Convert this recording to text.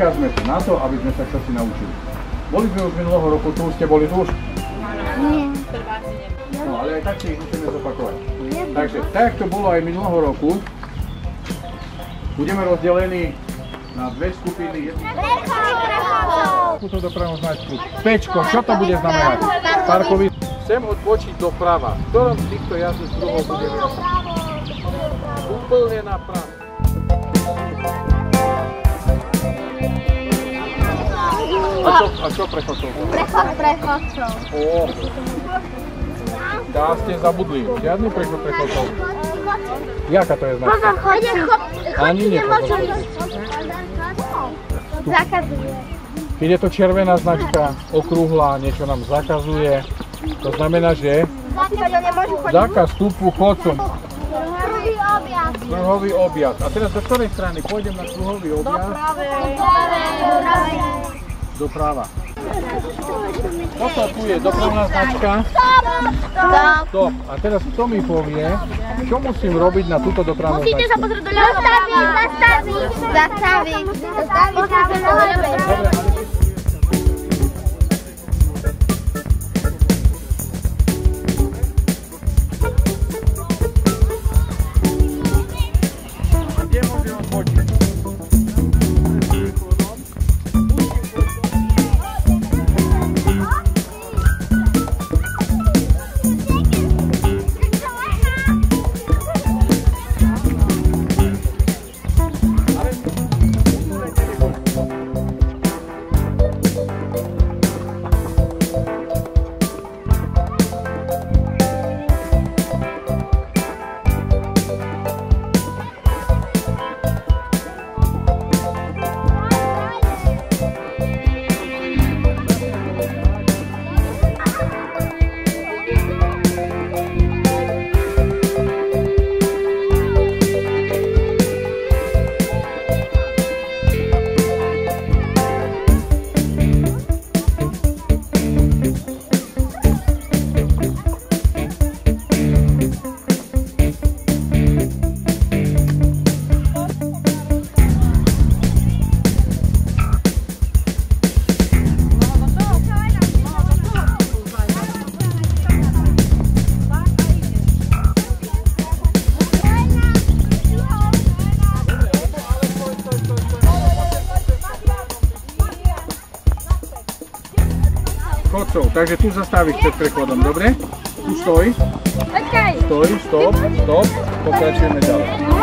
dneska sme tu na to, aby sme sa čosi naučili. Boli sme už minulého roku, tu ste boli tu už? Nie. No, ale aj tak si ich musíme zopakovať. Takže, tak to bolo aj minulého roku, budeme rozdelení na dve skupiny. Túto dopravnú značku. Pečko, čo to bude znamenať? Parkovi. Chcem odbočiť doprava. V ktorom z týchto jazdných kruhov budeme? Úplne napravo. A čo prechodcov? Prechod prechodcov. Dá ste zabudli. Žiadny prechod prechodcov. Jaká to je značka? Ani nepozor. Zakazuje. Keď je to červená značka, okrúhla, niečo nám zakazuje, to znamená, že zákaz vstupu chodcom. Kruhový objazd. Kruhový objazd. A teraz do ktorej strany? Pôjdem na kruhový objazd? Doprava. Toto tu je dopravná značka. Stop. A teraz kto mi povie, čo musím robiť na túto dopravnú značku? Musíte sa pozrieť do ľava. Zastaviť. Kde môžem odbočiť? Chodcov, takže tu zastavíš pred prechodom, dobre? Tu stoj. Stoj, stop, pokračujeme ďalej.